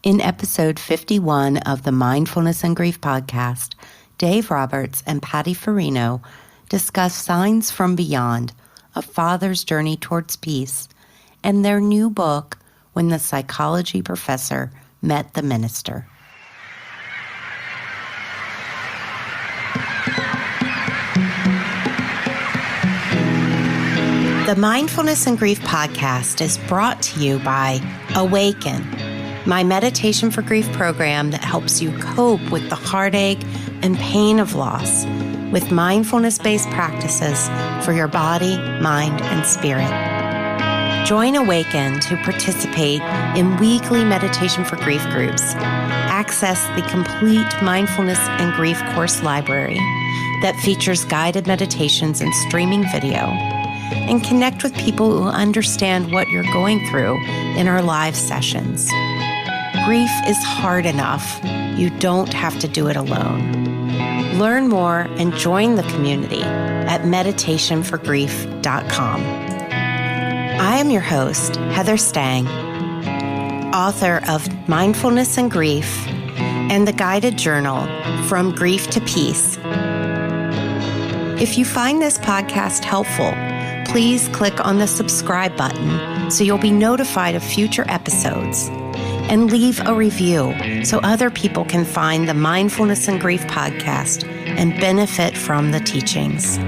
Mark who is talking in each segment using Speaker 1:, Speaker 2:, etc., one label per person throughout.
Speaker 1: In episode 51 of the Mindfulness and Grief Podcast, Dave Roberts and Patty Furino discuss signs from beyond, a father's journey towards peace, and their new book, When the Psychology Professor Met the Minister. The Mindfulness and Grief Podcast is brought to you by Awaken, my meditation for grief program that helps you cope with the heartache and pain of loss with mindfulness-based practices for your body, mind, and spirit. Join Awaken to participate in weekly meditation for grief groups. Access the complete Mindfulness and Grief course library that features guided meditations and streaming video, and connect with people who understand what you're going through in our live sessions. Grief is hard enough. You don't have to do it alone. Learn more and join the community at meditationforgrief.com. I am your host, Heather Stang, author of Mindfulness and Grief and the guided journal From Grief to Peace. If you find this podcast helpful, please click on the subscribe button so you'll be notified of future episodes. And leave a review so other people can find the Mindfulness and Grief podcast and benefit from the teachings.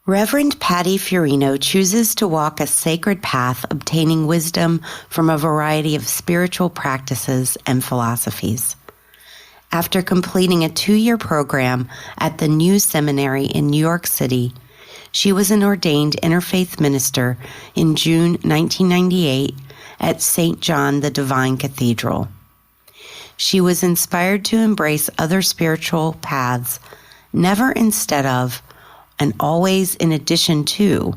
Speaker 1: Reverend Patty Furino chooses to walk a sacred path, obtaining wisdom from a variety of spiritual practices and philosophies. After completing a 2-year program at the New Seminary in New York City, she was an ordained interfaith minister in June 1998 at St. John the Divine Cathedral. She was inspired to embrace other spiritual paths, never instead of, and always in addition to,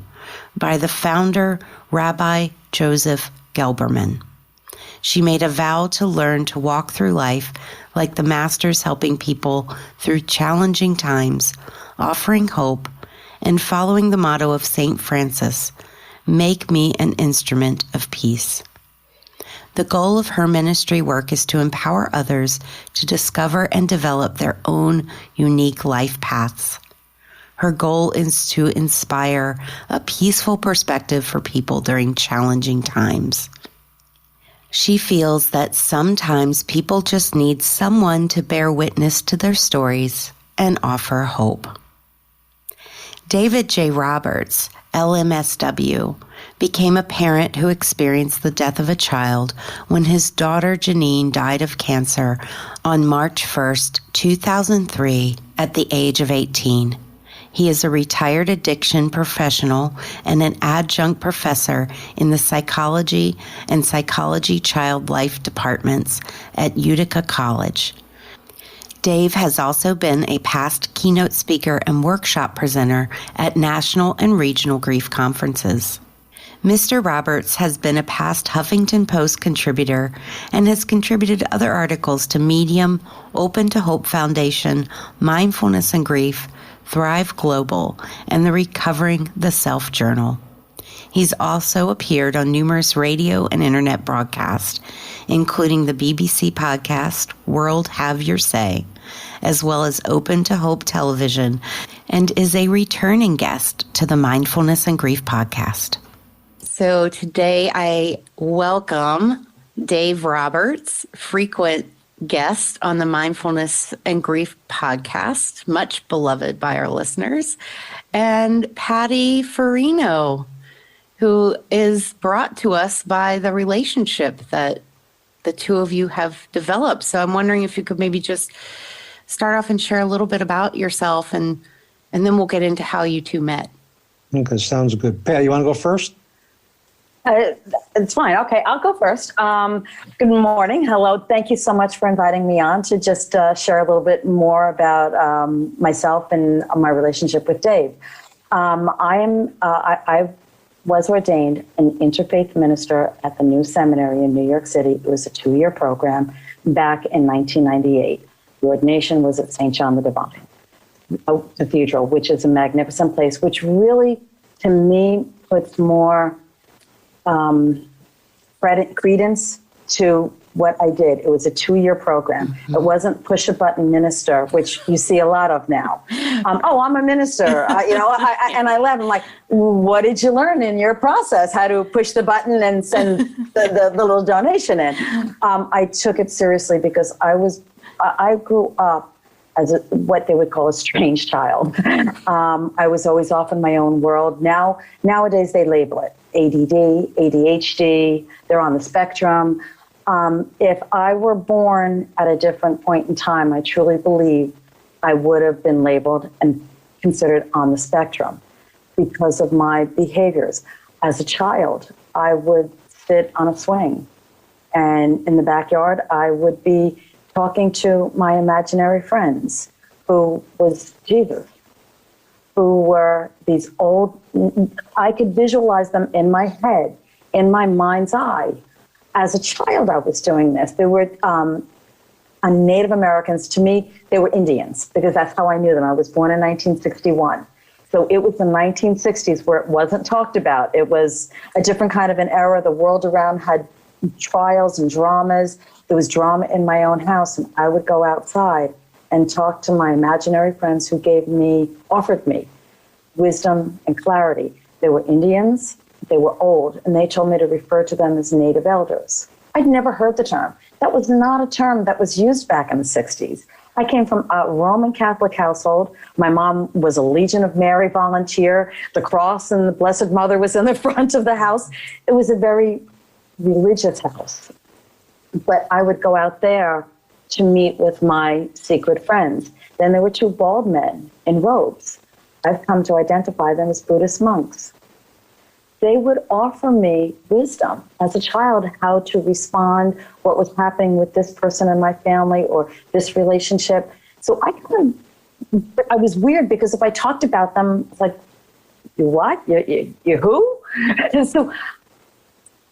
Speaker 1: by the founder, Rabbi Joseph Gelberman. She made a vow to learn to walk through life like the masters, helping people through challenging times, offering hope, and following the motto of St. Francis, "Make me an instrument of peace." The goal of her ministry work is to empower others to discover and develop their own unique life paths. Her goal is to inspire a peaceful perspective for people during challenging times. She feels that sometimes people just need someone to bear witness to their stories and offer hope. David J. Roberts, LMSW, became a parent who experienced the death of a child when his daughter Jeannine died of cancer on March 1st, 2003, at the age of 18. He is a retired addiction professional and an adjunct professor in the psychology and psychology child life departments at Utica College. Dave has also been a past keynote speaker and workshop presenter at national and regional grief conferences. Mr. Roberts has been a past Huffington Post contributor and has contributed other articles to Medium, Open to Hope Foundation, Mindfulness and Grief, Thrive Global, and the Recovering the Self Journal. He's also appeared on numerous radio and internet broadcasts, including the BBC podcast World Have Your Say, as well as Open to Hope Television, and is a returning guest to the Mindfulness and Grief Podcast. So today I welcome Dave Roberts, frequent guest on the Mindfulness and Grief Podcast, much beloved by our listeners, and Patty Furino, who is brought to us by the relationship that the two of you have developed. So I'm wondering if you could maybe just start off and share a little bit about yourself, and then we'll get into how you two met.
Speaker 2: Okay, sounds good. Patty, you want to go first?
Speaker 3: It's fine. Okay, I'll go first. Good morning. Hello. Thank you so much for inviting me on to just share a little bit more about myself and my relationship with Dave. I was ordained an interfaith minister at the New Seminary in New York City. It was a 2-year program back in 1998. The ordination was at St. John the Divine Cathedral, which is a magnificent place, which really, to me, puts more credence to what I did. It was a 2-year program. Mm-hmm. It wasn't push a button minister, which you see a lot of now. I'm a minister, and I laugh. I'm like, what did you learn in your process? How to push the button and send the little donation in? I took it seriously because I grew up as what they would call a strange child. I was always off in my own world. Nowadays they label it ADD, ADHD. They're on the spectrum. If I were born at a different point in time, I truly believe I would have been labeled and considered on the spectrum because of my behaviors. As a child, I would sit on a swing, and in the backyard, I would be talking to my imaginary friends, who was Jesus, who were these old, I could visualize them in my head, in my mind's eye. As a child, I was doing this. There were Native Americans. To me, they were Indians, because that's how I knew them. I was born in 1961. So it was the 1960s where it wasn't talked about. It was a different kind of an era. The world around had trials and dramas. There was drama in my own house, and I would go outside and talk to my imaginary friends who offered me wisdom and clarity. They were Indians. They were old, and they told me to refer to them as Native elders. I'd never heard the term. That was not a term that was used back in the 60s. I came from a Roman Catholic household. My mom was a Legion of Mary volunteer. The cross and the Blessed Mother was in the front of the house. It was a very religious house. But I would go out there to meet with my secret friends. Then there were 2 bald men in robes. I've come to identify them as Buddhist monks. They would offer me wisdom as a child, how to respond, what was happening with this person in my family or this relationship. So I was weird, because if I talked about them, it's like, you what? You who? And so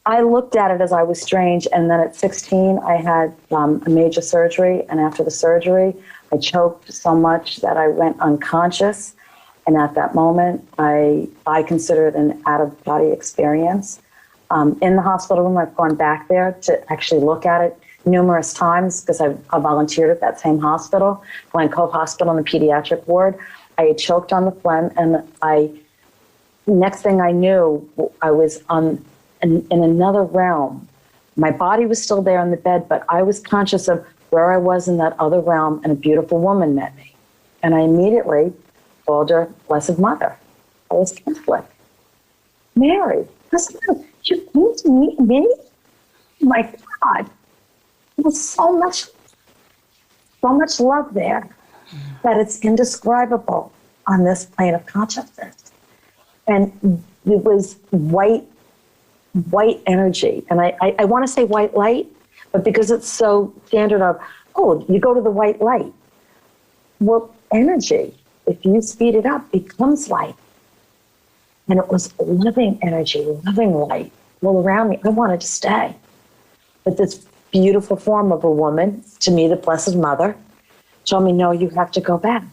Speaker 3: I looked at it as I was strange. And then at 16, I had a major surgery. And after the surgery, I choked so much that I went unconscious. And at that moment, I considered an out-of-body experience. In the hospital room, I've gone back there to actually look at it numerous times, because I volunteered at that same hospital, Glen Cove Hospital in the pediatric ward. I had choked on the phlegm, and next thing I knew, I was in another realm. My body was still there in the bed, but I was conscious of where I was in that other realm, and a beautiful woman met me. And I immediately called her Blessed Mother. I was Catholic. Mary, you came to meet me? My God, there was so much love there that it's indescribable on this plane of consciousness. And it was white energy. And I want to say white light, but because it's so standard of, you go to the white light. Well, energy, if you speed it up, becomes light. And it was living energy, living light all around me. I wanted to stay. But this beautiful form of a woman, to me, the Blessed Mother, told me, no, you have to go back.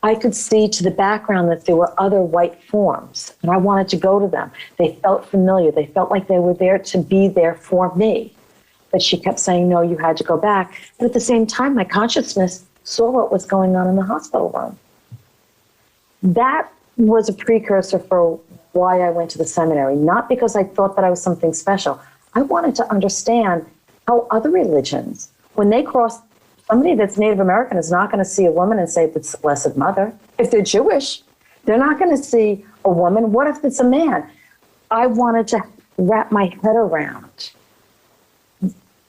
Speaker 3: I could see to the background that there were other white forms, and I wanted to go to them. They felt familiar. They felt like they were there to be there for me. But she kept saying, no, you had to go back. But at the same time, my consciousness saw what was going on in the hospital room. That was a precursor for why I went to the seminary, not because I thought that I was something special. I wanted to understand how other religions, when they cross, somebody that's Native American is not going to see a woman and say, it's the Blessed Mother. If they're Jewish, they're not going to see a woman. What if it's a man? I wanted to wrap my head around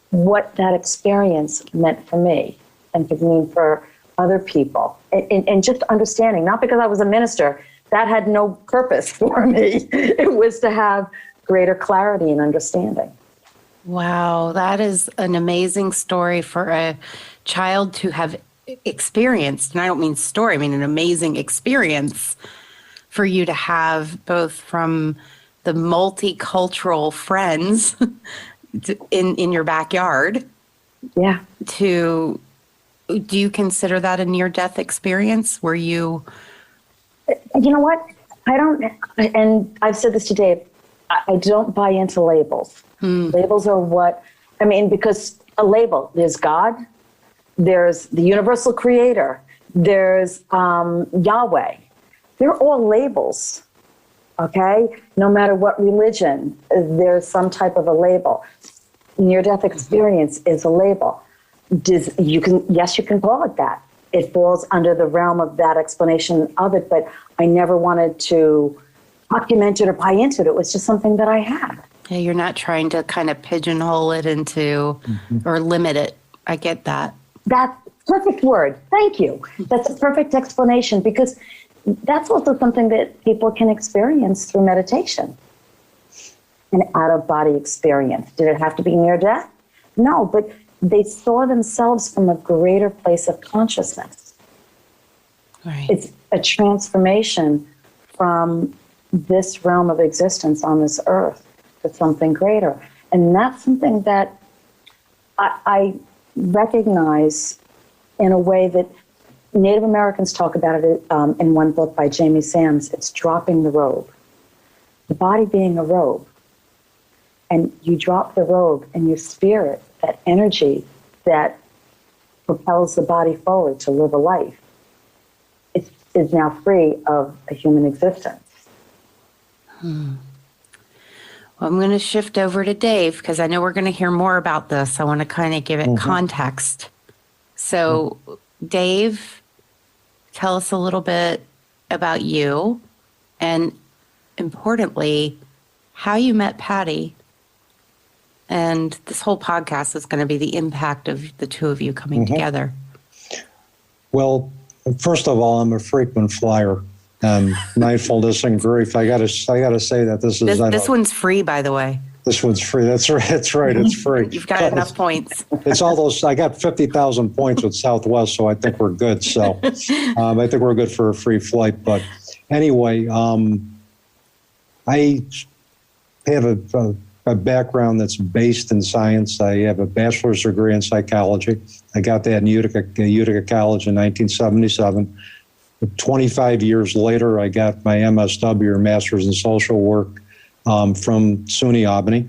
Speaker 3: what that experience meant for me and for other people. And just understanding, not because I was a minister, that had no purpose for me. It was to have greater clarity and understanding.
Speaker 1: Wow, that is an amazing story for a child to have experienced. And I don't mean story, I mean an amazing experience for you to have, both from the multicultural friends in your backyard.
Speaker 3: Yeah.
Speaker 1: Do you consider that a near-death experience? Were you...
Speaker 3: You know what? I don't, and I've said this to Dave, I don't buy into labels. Labels are because a label, there's God, there's the universal creator, there's Yahweh. They're all labels, okay? No matter what religion, there's some type of a label. Near-death experience is a label. You can call it that. It falls under the realm of that explanation of it, but I never wanted to document it or buy into it. It was just something that I had.
Speaker 1: Yeah, you're not trying to kind of pigeonhole it into or limit it. I get that.
Speaker 3: That's perfect word. Thank you. That's a perfect explanation, because that's also something that people can experience through meditation. An out-of-body experience. Did it have to be near death? No, but they saw themselves from a greater place of consciousness.
Speaker 1: Right.
Speaker 3: It's a transformation from this realm of existence on this earth to something greater. And that's something that I recognize in a way that Native Americans talk about it in one book by Jamie Sams. It's dropping the robe. The body being a robe. And you drop the robe, and your spirit, that energy that propels the body forward to live a life, is now free of a human existence.
Speaker 1: Well, I'm going to shift over to Dave, because I know we're going to hear more about this. I want to kind of give it context. So, Dave, tell us a little bit about you, and importantly, how you met Patty. And this whole podcast is going to be the impact of the two of you coming together.
Speaker 2: Well, first of all, I'm a frequent flyer on mindfulness and grief. I gotta say that this
Speaker 1: one's free, by the way.
Speaker 2: This one's free. That's right. It's free.
Speaker 1: You've got enough points.
Speaker 2: It's all those. I got 50,000 points with Southwest, so I think we're good. So I think we're good for a free flight. But anyway, I have a background that's based in science. I have a bachelor's degree in psychology. I got that in Utica College in 1977. 25 years later, I got my MSW, or Master's in Social Work, from SUNY Albany.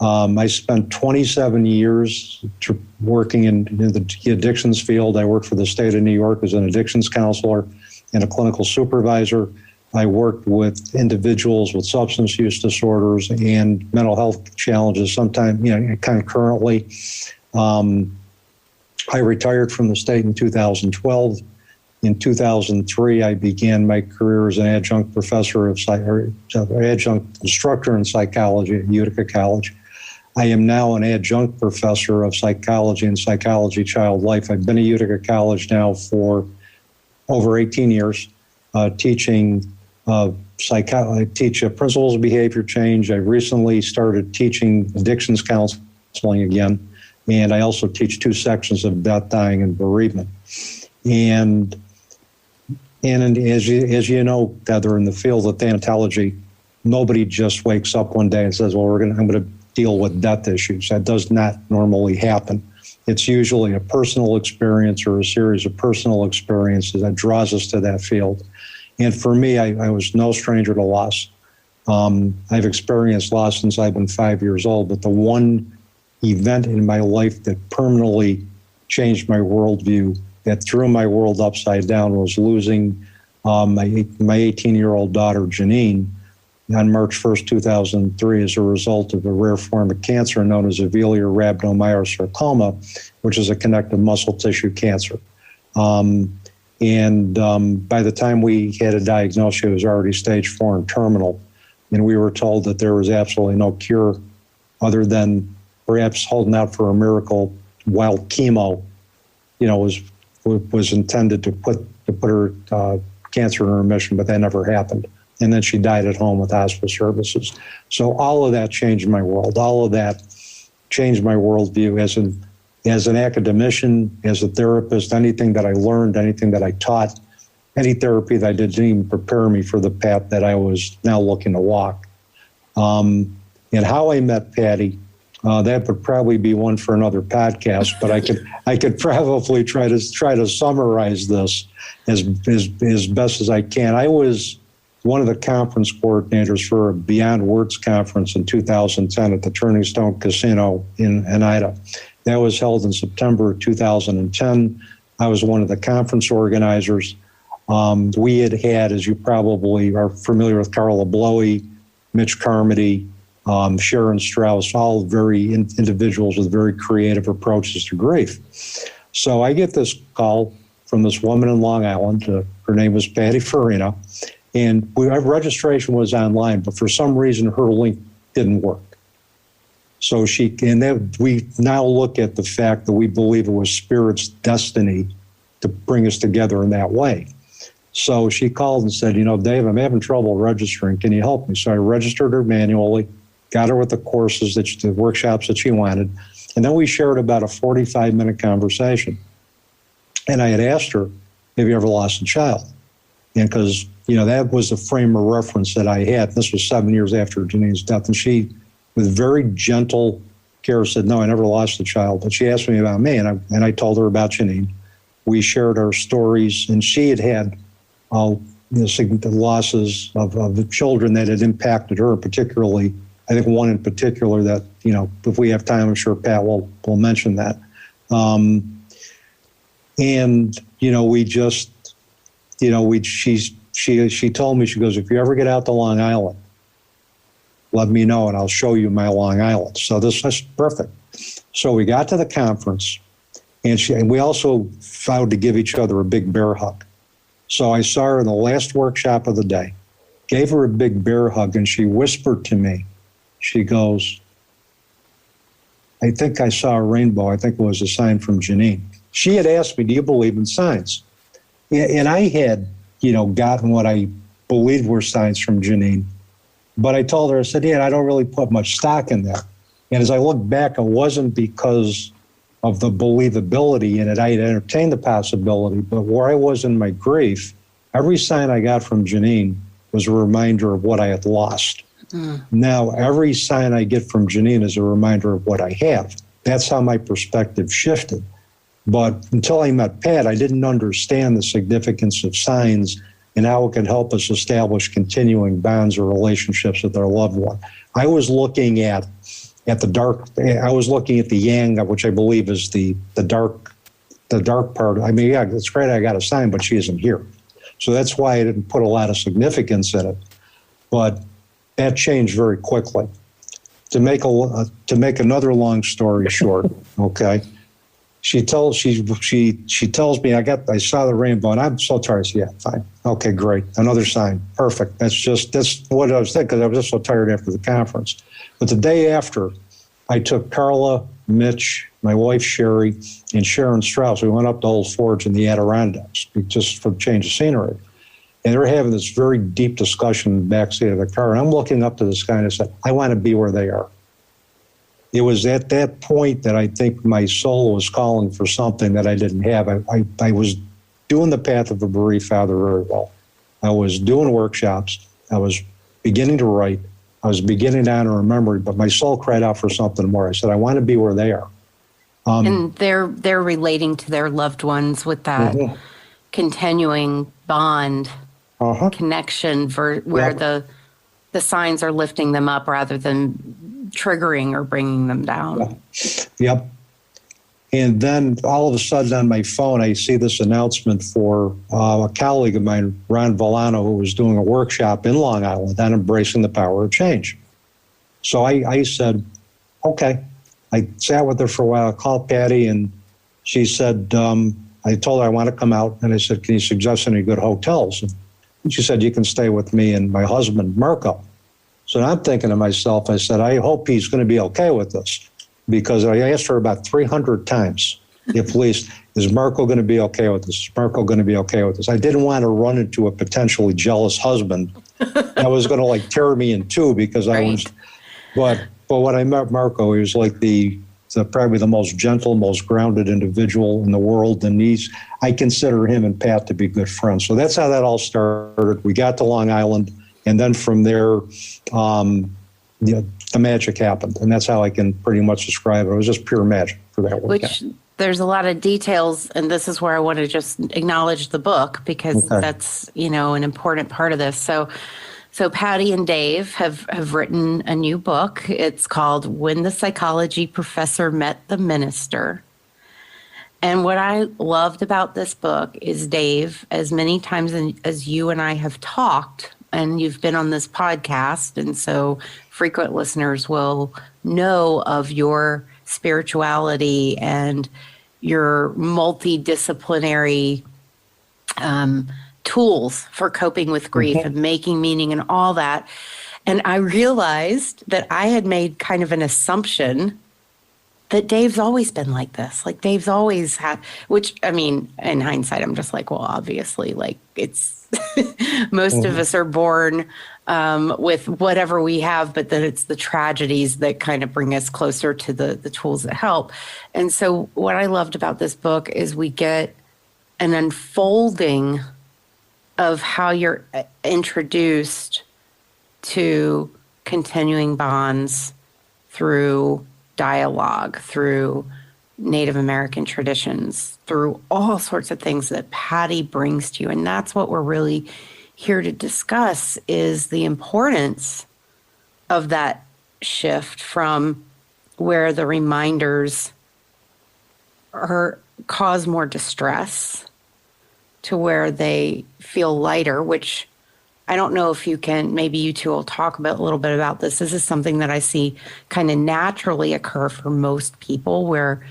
Speaker 2: I spent 27 years working in the addictions field. I worked for the state of New York as an addictions counselor and a clinical supervisor. I worked with individuals with substance use disorders and mental health challenges, sometimes, kind of currently. I retired from the state in 2012. In 2003, I began my career as an adjunct adjunct instructor in psychology at Utica College. I am now an adjunct professor of psychology and psychology child life. I've been at Utica College now for over 18 years, teaching I teach principles of behavior change. I recently started teaching addictions counseling again, and I also teach 2 sections of death, dying, and bereavement. And as you know, Heather, in the field of thanatology, nobody just wakes up one day and says, "Well, I'm going to deal with death issues." That does not normally happen. It's usually a personal experience or a series of personal experiences that draws us to that field. And for me, I was no stranger to loss. I've experienced loss since I've been 5 years old, but the one event in my life that permanently changed my worldview, that threw my world upside down, was losing my 18-year-old daughter, Jeannine, on March 1st, 2003, as a result of a rare form of cancer known as alveolar rhabdomyosarcoma, which is a connective muscle tissue cancer. And by the time we had a diagnosis, it was already stage 4 and terminal. And we were told that there was absolutely no cure other than perhaps holding out for a miracle while chemo, was intended to put her cancer in remission, but that never happened. And then she died at home with hospice services. So all of that changed my world. All of that changed my worldview as an academician, as a therapist. Anything that I learned, anything that I taught, any therapy that I did didn't even prepare me for the path that I was now looking to walk. And how I met Patty, that would probably be one for another podcast, but I could probably try to summarize this as best as I can. I was one of the conference coordinators for a Beyond Words conference in 2010 at the Turning Stone Casino in Oneida. That was held in September of 2010. I was one of the conference organizers. We had, as you probably are familiar with, Carla Blowy, Mitch Carmody, Sharon Strauss, all very individuals with very creative approaches to grief. So I get this call from this woman in Long Island. Her name was Patty Furino, and our registration was online, but for some reason her link didn't work. So we now look at the fact that we believe it was Spirit's destiny to bring us together in that way. So she called and said, Dave, I'm having trouble registering. Can you help me? So I registered her manually, got her with the courses, the workshops that she wanted. And then we shared about a 45-minute conversation. And I had asked her, have you ever lost a child? And because, that was the frame of reference that I had. This was 7 years after Jeannine's death. And she, with very gentle care, said, no, I never lost a child. But she asked me about me, and I told her about Jeannine. We shared our stories, and she had the losses of the children that had impacted her, particularly, I think one in particular that, if we have time, I'm sure Pat will mention that. She told me, she goes, if you ever get out to Long Island, let me know and I'll show you my Long Island. So this was perfect. So we got to the conference, and we also vowed to give each other a big bear hug. So I saw her in the last workshop of the day, gave her a big bear hug, and she whispered to me, she goes, I think I saw a rainbow. I think it was a sign from Jeannine. She had asked me, do you believe in signs? And I had, gotten what I believed were signs from Jeannine. But I told her, I said, I don't really put much stock in that. And as I look back, it wasn't because of the believability in it. I had entertained the possibility, but where I was in my grief, every sign I got from Jeannine was a reminder of what I had lost. Now, every sign I get from Jeannine is a reminder of what I have. That's how my perspective shifted. But until I met Pat, I didn't understand the significance of signs and how it can help us establish continuing bonds or relationships with our loved one. I was looking at the dark. I was looking at the yang, which I believe is the dark part. I mean, yeah, it's great I got a sign, but she isn't here. So that's why I didn't put a lot of significance in it. But that changed very quickly. To make another long story short, okay. She tells me I saw the rainbow, and I'm so tired. I said, yeah, fine. Okay, great. Another sign. Perfect. That's what I was thinking, because I was just so tired after the conference. But the day after, I took Carla, Mitch, my wife Sherry, and Sharon Strauss. We went up to Old Forge in the Adirondacks just for a change of scenery. And they were having this very deep discussion in the backseat of the car. And I'm looking up to the sky and I said, I want to be where they are. It was at that point that I think my soul was calling for something that I didn't have. I was doing the path of a bereaved father very well. I was doing workshops. I was beginning to write. I was beginning to honor a memory, but my soul cried out for something more. I said, I want to be where they are.
Speaker 1: And they're relating to their loved ones with that continuing bond, connection, where the signs are lifting them up rather than triggering or bringing them down.
Speaker 2: Yep. And then all of a sudden on my phone, I see this announcement for a colleague of mine, Ron Villano, who was doing a workshop in Long Island on embracing the power of change. So I said, okay. I sat with her for a while. I called Patty, and she said, I told her I want to come out. And I said, can you suggest any good hotels? And she said, you can stay with me and my husband, Marco. So I'm thinking to myself, I said, I hope he's going to be okay with this, because I asked her about 300 times, at least, is Marco going to be okay with this? Is Marco going to be okay with this? I didn't want to run into a potentially jealous husband that was going to tear me in two, because I was, but when I met Marco, he was like the probably the most gentle, most grounded individual in the world. And I consider him and Pat to be good friends. So that's how that all started. We got to Long Island. And then from there, the magic happened. And that's how I can pretty much describe it. It was just pure magic for that weekend.
Speaker 1: there's a lot of details, and this is where I want to just acknowledge the book because that's, an important part of this. So Patty and Dave have written a new book. It's called When the Psychology Professor Met the Minister. And what I loved about this book is, Dave, as many times as you and I have talked, and you've been on this podcast, and so frequent listeners will know of your spirituality and your multidisciplinary tools for coping with grief and making meaning and all that. And I realized that I had made kind of an assumption that Dave's always been like this. Like Dave's always had, which, I mean, in hindsight, I'm just like, well, obviously, like it's most of us are born with whatever we have, but then it's the tragedies that kind of bring us closer to the tools that help. And so what I loved about this book is we get an unfolding of how you're introduced to continuing bonds through dialogue, through Native American traditions, through all sorts of things that Patty brings to you. And that's what we're really here to discuss, is the importance of that shift from where the reminders cause more distress to where they feel lighter, which I don't know if you can, maybe you two will talk about a little bit about this. This is something that I see kind of naturally occur for most people, where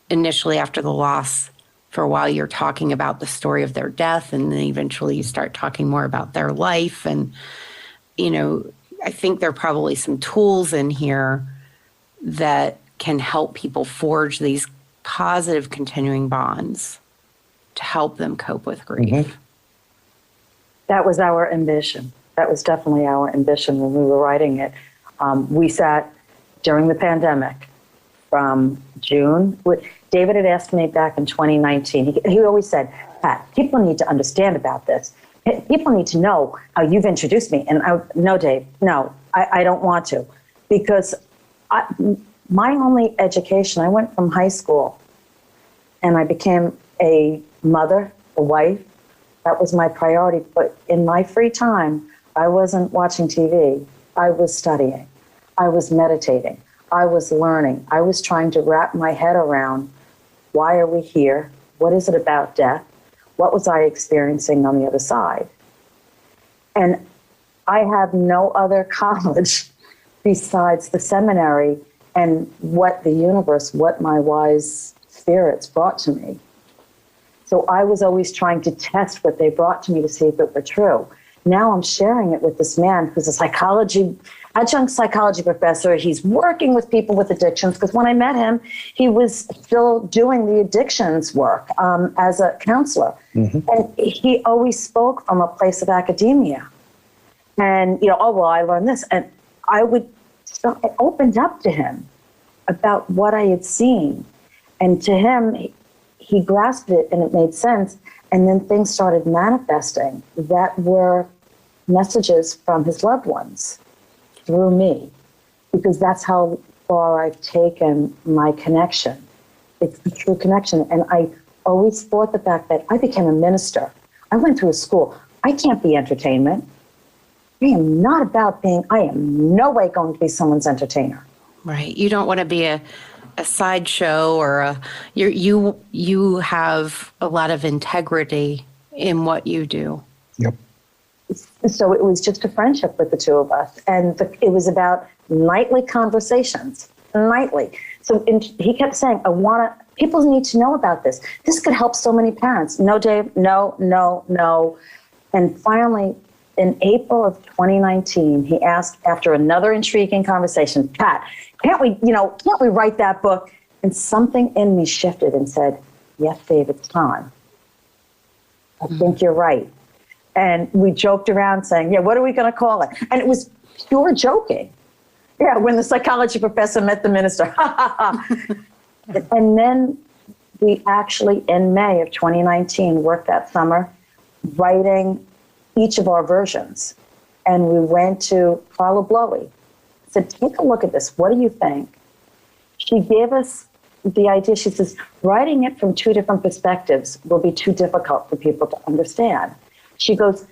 Speaker 1: initially after the loss, for a while you're talking about the story of their death, and then eventually you start talking more about their life. And, I think there are probably some tools in here that can help people forge these positive continuing bonds to help them cope with grief.
Speaker 3: That was our ambition. That was definitely our ambition when we were writing it. We sat during the pandemic from June. David had asked me back in 2019. He always said, Pat, people need to understand about this. People need to know how you've introduced me. And no, Dave, no, I don't want to. Because my only education, I went from high school and I became a mother, a wife. That was my priority. But in my free time, I wasn't watching TV. I was studying. I was meditating. I was learning. I was trying to wrap my head around, why are we here? What is it about death? What was I experiencing on the other side? And I have no other college besides the seminary and what the universe, what my wise spirits brought to me. So I was always trying to test what they brought to me to see if it were true. Now I'm sharing it with this man who's a adjunct psychology professor. He's working with people with addictions, because when I met him, he was still doing the addictions work as a counselor. And he always spoke from a place of academia. And, I learned this. And I opened up to him about what I had seen. And to him, he grasped it and it made sense. And then things started manifesting that were messages from his loved ones through me, because that's how far I've taken my connection. It's the true connection. And I always thought the fact that I became a minister. I went through a school. I can't be entertainment. I am no way going to be someone's entertainer.
Speaker 1: Right. You don't want to be a sideshow, or you have a lot of integrity in what you do.
Speaker 2: Yep.
Speaker 3: So it was just a friendship with the two of us. And it was about nightly conversations, nightly. So he kept saying, people need to know about this. This could help so many parents. No, Dave, no. And finally, in April of 2019, he asked, after another intriguing conversation, Pat, can't we write that book? And something in me shifted and said, yes, Dave, it's time. I think you're right. And we joked around saying, what are we going to call it? And it was pure joking. Yeah, when the psychology professor met the minister. And then we actually, in May of 2019, worked that summer writing each of our versions. And we went to Carla Blowy. Said, take a look at this. What do you think? She gave us the idea, she says, writing it from two different perspectives will be too difficult for people to understand. She goes,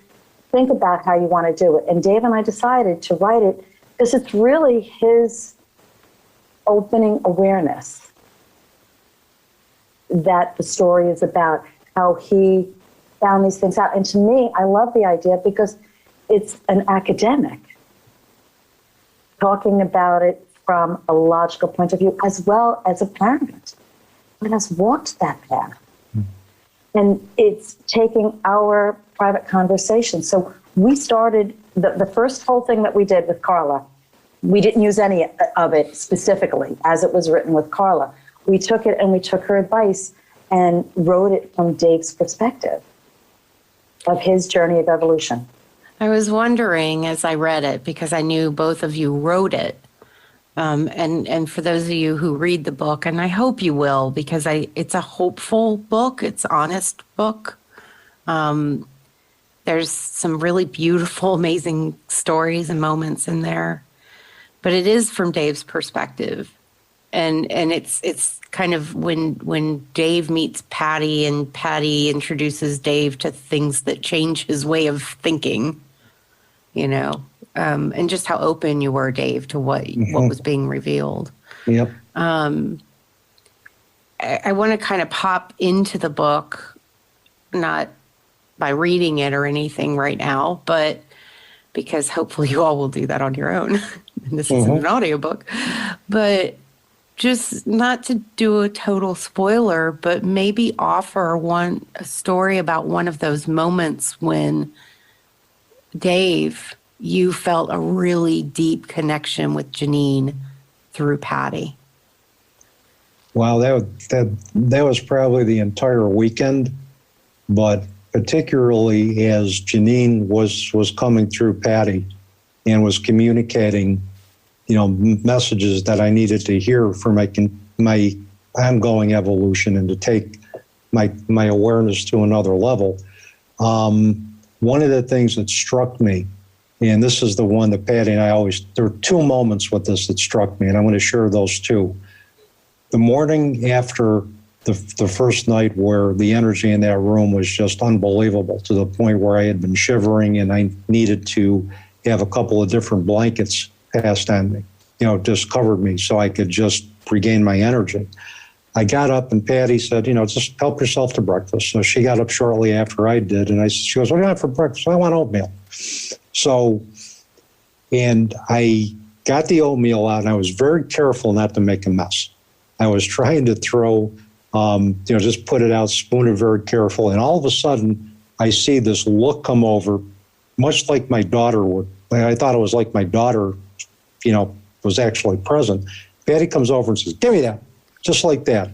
Speaker 3: think about how you want to do it. And Dave and I decided to write it because it's really his opening awareness that the story is about, how he found these things out. And to me, I love the idea because it's an academic talking about it from a logical point of view, as well as a parent who has walked that path. And it's taking our private conversation. So we started, the first whole thing that we did with Carla, we didn't use any of it specifically as it was written with Carla. We took it and we took her advice and wrote it from Dave's perspective of his journey of evolution.
Speaker 1: I was wondering as I read it, because I knew both of you wrote it, and for those of you who read the book, and I hope you will, because it's a hopeful book, it's an honest book. There's some really beautiful, amazing stories and moments in there, but it is from Dave's perspective, and it's kind of when Dave meets Patty and Patty introduces Dave to things that change his way of thinking. And just how open you were, Dave, to what was being revealed.
Speaker 2: Yep.
Speaker 1: I want to kind of pop into the book, not by reading it or anything right now, but because hopefully you all will do that on your own. And this isn't an audiobook. But just not to do a total spoiler, but maybe offer a story about one of those moments when Dave, you felt a really deep connection with Jeannine through Patty.
Speaker 2: Wow, that was probably the entire weekend, but particularly as Jeannine was coming through Patty and was communicating, messages that I needed to hear for my ongoing evolution and to take my awareness to another level. One of the things that struck me, and this is the one that Patty and I there are two moments with this that struck me, and I'm going to share those two. The morning after the first night where the energy in that room was just unbelievable to the point where I had been shivering and I needed to have a couple of different blankets passed on me, just covered me so I could just regain my energy. I got up and Patty said, just help yourself to breakfast. So she got up shortly after I did. And she goes, what do you want for breakfast? I want oatmeal. So, and I got the oatmeal out and I was very careful not to make a mess. I was trying to throw, just put it out, spoon it very careful. And all of a sudden I see this look come over, much like my daughter would. I thought it was like my daughter, was actually present. Patty comes over and says, give me that. Just like that.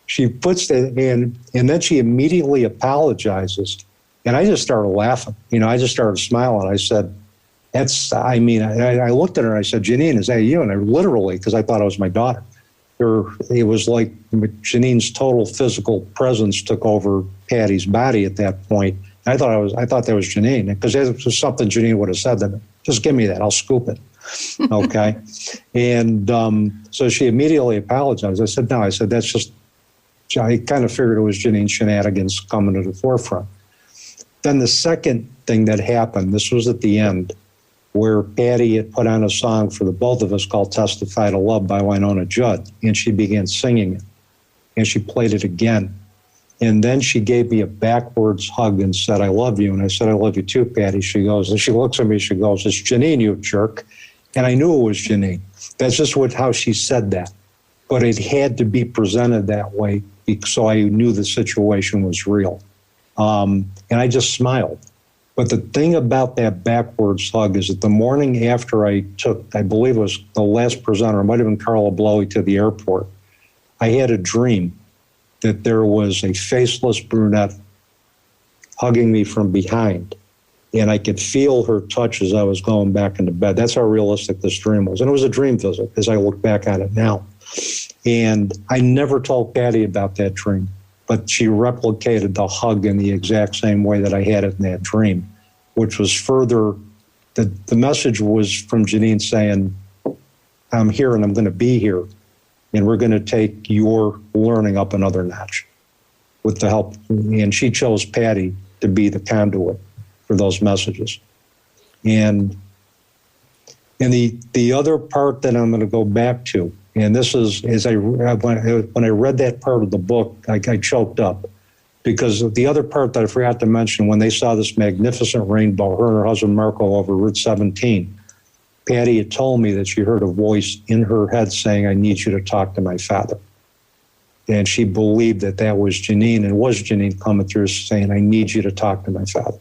Speaker 2: She puts it in, and then she immediately apologizes. And I just started laughing. I just started smiling. I said, I looked at her and I said, Jeannine, is that you? And I literally, because I thought it was my daughter. It was like Jeannine's total physical presence took over Patty's body at that point. I thought that was Jeannine, because it was something Jeannine would have said to me. Just give me that. I'll scoop it. Okay. And so she immediately apologized. I said, no, that's just, I kind of figured it was Jeannine's shenanigans coming to the forefront. Then the second thing that happened, this was at the end, where Patty had put on a song for the both of us called Testify to Love by Wynonna Judd, and she began singing it. And she played it again. And then she gave me a backwards hug and said, I love you. And I said, I love you too, Patty. She goes, and she looks at me, she goes, it's Jeannine, you jerk. And I knew it was Jeannine. That's just how she said that. But it had to be presented that way, so I knew the situation was real. And I just smiled. But the thing about that backwards hug is that the morning after I took, I believe it was the last presenter, it might have been Carla Blowy, to the airport, I had a dream that there was a faceless brunette hugging me from behind. And I could feel her touch as I was going back into bed. That's how realistic this dream was. And it was a dream visit as I look back at it now. And I never told Patty about that dream, but she replicated the hug in the exact same way that I had it in that dream, which was further, the message was from Jeannine saying, I'm here and I'm going to be here. and we're going to take your learning up another notch with the help. And she chose Patty to be the conduit for those messages. And the other part that I'm going to go back to, and this is when I read that part of the book, I choked up, because the other part that I forgot to mention, when they saw this magnificent rainbow, her and her husband Marco over Route 17, Patty had told me that she heard a voice in her head saying, "I need you to talk to my father." And she believed that that was Jeannine, and it was Jeannine coming through saying, "I need you to talk to my father."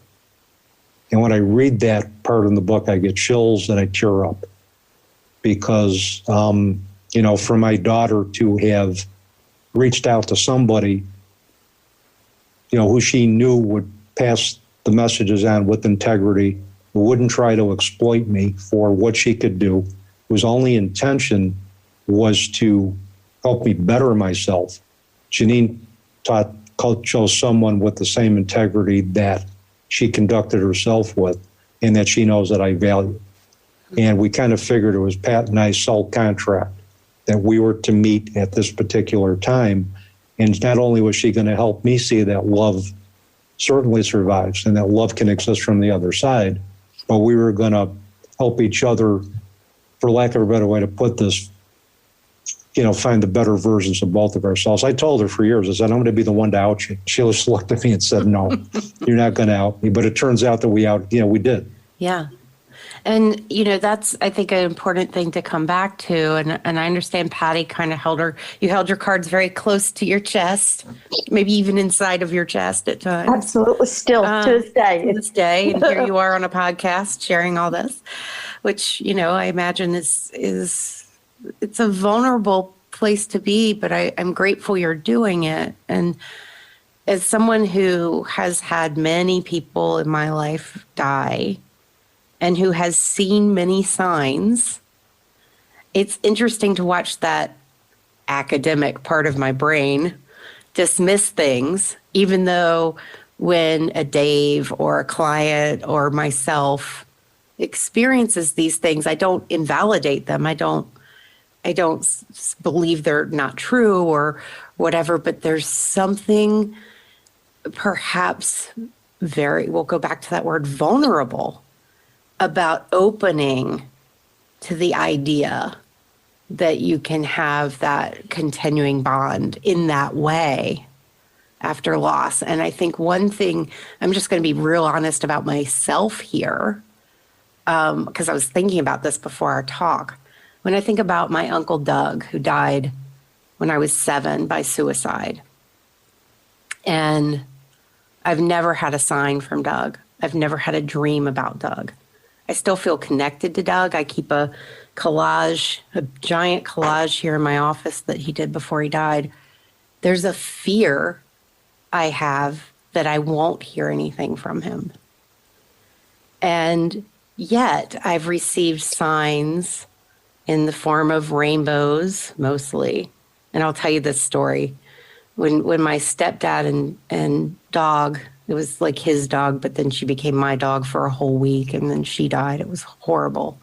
Speaker 2: And when I read that part in the book, I get chills and I tear up, because, for my daughter to have reached out to somebody, who she knew would pass the messages on with integrity, who wouldn't try to exploit me for what she could do, whose only intention was to help me better myself. Jeannine chose someone with the same integrity that she conducted herself with, and that she knows that I value. And we kind of figured it was Pat and I's soul contract that we were to meet at this particular time. And not only was she going to help me see that love certainly survives and that love can exist from the other side, but we were going to help each other, for lack of a better way to put this, find the better versions of both of ourselves. I told her for years, I said, "I'm going to be the one to out you." She just looked at me and said, "No, you're not going to out me." But it turns out that we did.
Speaker 1: Yeah. And, that's, I think, an important thing to come back to. And I understand Patty kind of you held your cards very close to your chest, maybe even inside of your chest at times.
Speaker 3: Absolutely. Still to this day.
Speaker 1: To this day. And here you are on a podcast sharing all this, which, I imagine it's a vulnerable place to be, but I'm grateful you're doing it. And as someone who has had many people in my life die, and who has seen many signs, it's interesting to watch that academic part of my brain dismiss things, even though when a Dave or a client or myself experiences these things, I don't invalidate them. I don't believe they're not true or whatever, but there's something perhaps we'll go back to that word, vulnerable, about opening to the idea that you can have that continuing bond in that way after loss. And I think one thing, I'm just going to be real honest about myself here, because I was thinking about this before our talk. When I think about my Uncle Doug, who died when I was 7 by suicide, and I've never had a sign from Doug. I've never had a dream about Doug. I still feel connected to Doug. I keep a giant collage here in my office that he did before he died. There's a fear I have that I won't hear anything from him. And yet I've received signs in the form of rainbows, mostly. And I'll tell you this story. When my stepdad and dog, it was like his dog, but then she became my dog for a whole week, and then she died. It was horrible.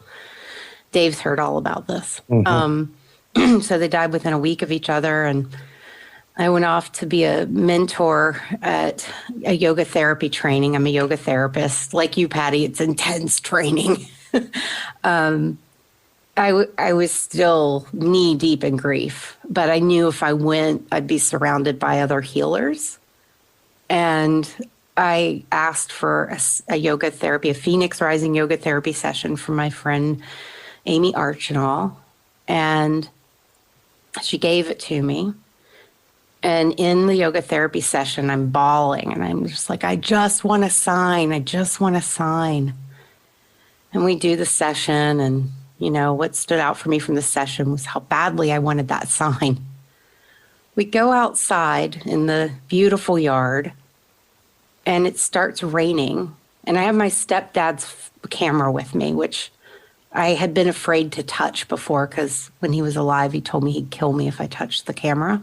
Speaker 1: Dave's heard all about this. Mm-hmm. So they died within a week of each other, and I went off to be a mentor at a yoga therapy training. I'm a yoga therapist. Like you, Patty, it's intense training. I was still knee deep in grief, but I knew if I went, I'd be surrounded by other healers. And I asked for a yoga therapy, a Phoenix Rising yoga therapy session from my friend Amy Archinall, and she gave it to me. And in the yoga therapy session, I'm bawling, and I'm just like, I just want to sign. And we do the session, and what stood out for me from the session was how badly I wanted that sign. We go outside in the beautiful yard, and it starts raining. And I have my stepdad's camera with me, which I had been afraid to touch before, because when he was alive, he told me he'd kill me if I touched the camera.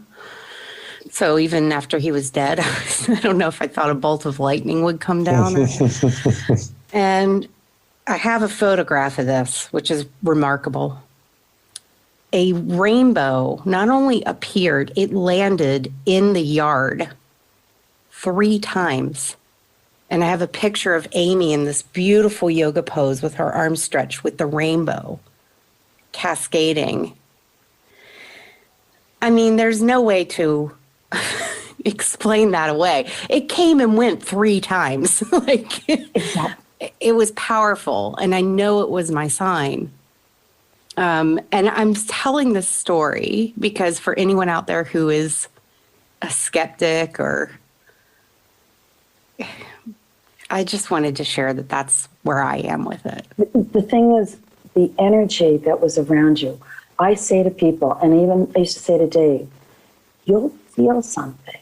Speaker 1: So even after he was dead, I don't know if I thought a bolt of lightning would come down. And I have a photograph of this, which is remarkable. a rainbow not only appeared, it landed in the yard 3 times. And I have a picture of Amy in this beautiful yoga pose with her arms stretched with the rainbow cascading. I mean, there's no way to explain that away. It came and went 3 times. It was powerful, and I know it was my sign. And I'm telling this story because for anyone out there who is a skeptic, or I just wanted to share that that's where I am with it.
Speaker 3: The thing is, the energy that was around you. I say to people, and even I used to say to Dave, you'll feel something.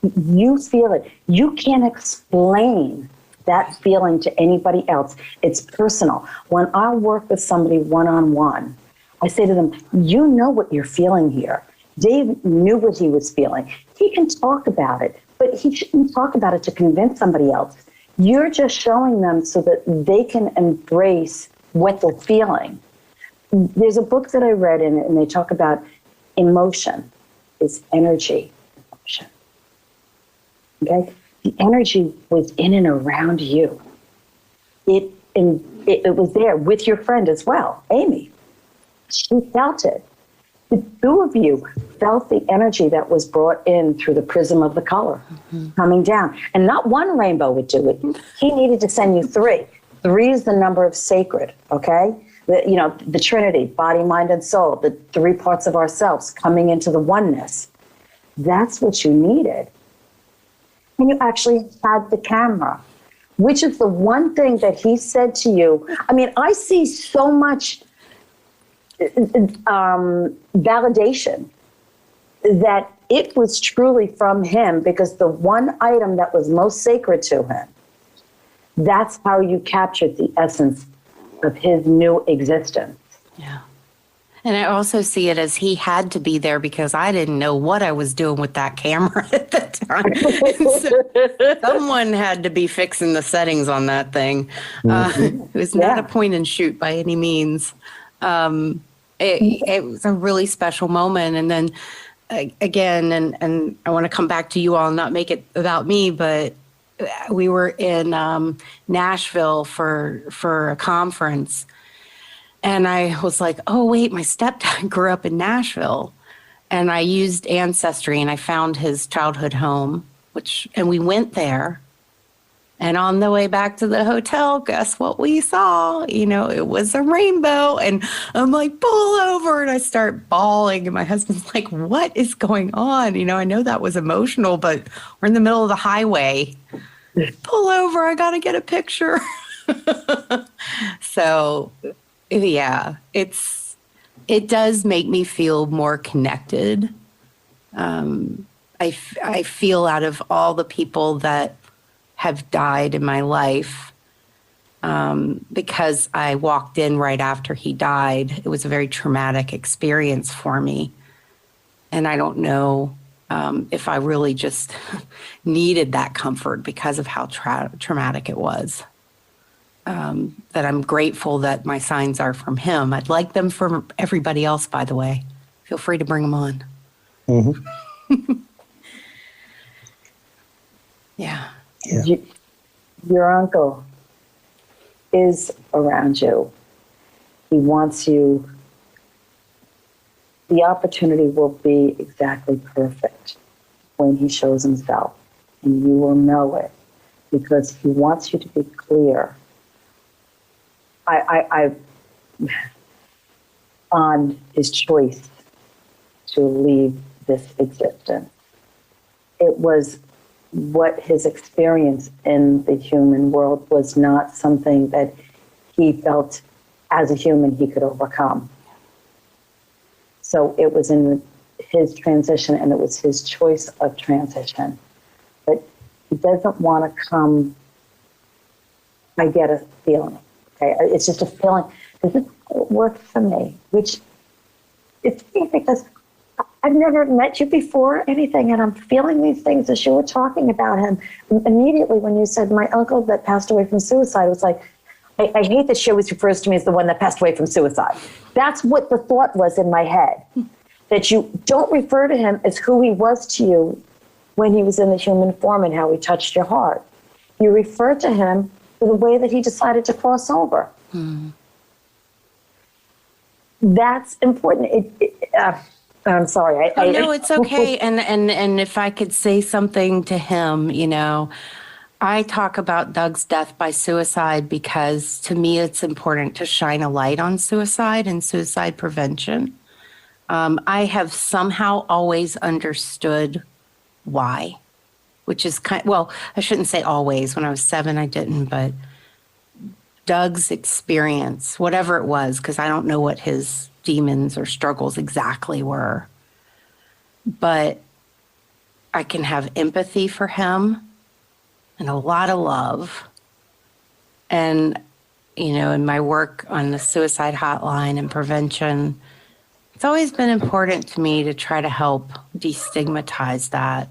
Speaker 3: You feel it. You can't explain that feeling to anybody else. It's personal. When I work with somebody one-on-one, I say to them, you know what you're feeling here. Dave knew what he was feeling. He can talk about it, but he shouldn't talk about it to convince somebody else. You're just showing them so that they can embrace what they're feeling. There's a book that I read in it, and they talk about emotion is energy. Emotion. Okay? The energy was in and around you. It was there with your friend as well, Amy. She felt it. The 2 of you felt the energy that was brought in through the prism of the color coming down. And not one rainbow would do it. He needed to send you 3. 3 is the number of sacred, okay? The Trinity, body, mind, and soul, the 3 parts of ourselves coming into the oneness. That's what you needed. And you actually had the camera, which is the one thing that he said to you. I mean, I see so much validation that it was truly from him, because the one item that was most sacred to him, that's how you captured the essence of his new existence.
Speaker 1: Yeah. And I also see it as he had to be there because I didn't know what I was doing with that camera at the time. So someone had to be fixing the settings on that thing. It was not a point and shoot by any means. It was a really special moment. And then again, and I want to come back to you all and not make it about me, but we were in Nashville for a conference. And I was like, oh, wait, my stepdad grew up in Nashville. And I used Ancestry, and I found his childhood home, and we went there. And on the way back to the hotel, guess what we saw? It was a rainbow. And I'm like, pull over. And I start bawling. And my husband's like, what is going on? I know that was emotional, but we're in the middle of the highway. Pull over. I got to get a picture. So, yeah, it does make me feel more connected. I feel out of all the people that have died in my life, because I walked in right after he died. It was a very traumatic experience for me. And I don't know if I really just needed that comfort because of how traumatic it was. That I'm grateful that my signs are from him. I'd like them from everybody else, by the way. Feel free to bring them on. Mm-hmm. Yeah.
Speaker 3: Your uncle is around you. He wants you. The opportunity will be exactly perfect when he shows himself, and you will know it because he wants you to be clear. On his choice to leave this existence. It was what his experience in the human world was not something that he felt as a human he could overcome. So it was in his transition, and it was his choice of transition. But he doesn't want to come, I get a feeling. Okay, it's just a feeling. This is what worked for me, which it's because I've never met you before or anything, and I'm feeling these things as you were talking about him. Immediately when you said my uncle that passed away from suicide, it was like, I hate that she always refers to me as the one that passed away from suicide. That's what the thought was in my head, that you don't refer to him as who he was to you when he was in the human form and how he touched your heart. You refer to him for the way that he decided to cross over. That's important. I'm sorry.
Speaker 1: No, it's okay. And if I could say something to him, I talk about Doug's death by suicide because to me it's important to shine a light on suicide and suicide prevention. I have somehow always understood why, which is I shouldn't say always. When I was 7, I didn't, but Doug's experience, whatever it was, because I don't know what his demons or struggles exactly were, but I can have empathy for him and a lot of love. And, in my work on the suicide hotline and prevention, it's always been important to me to try to help destigmatize that.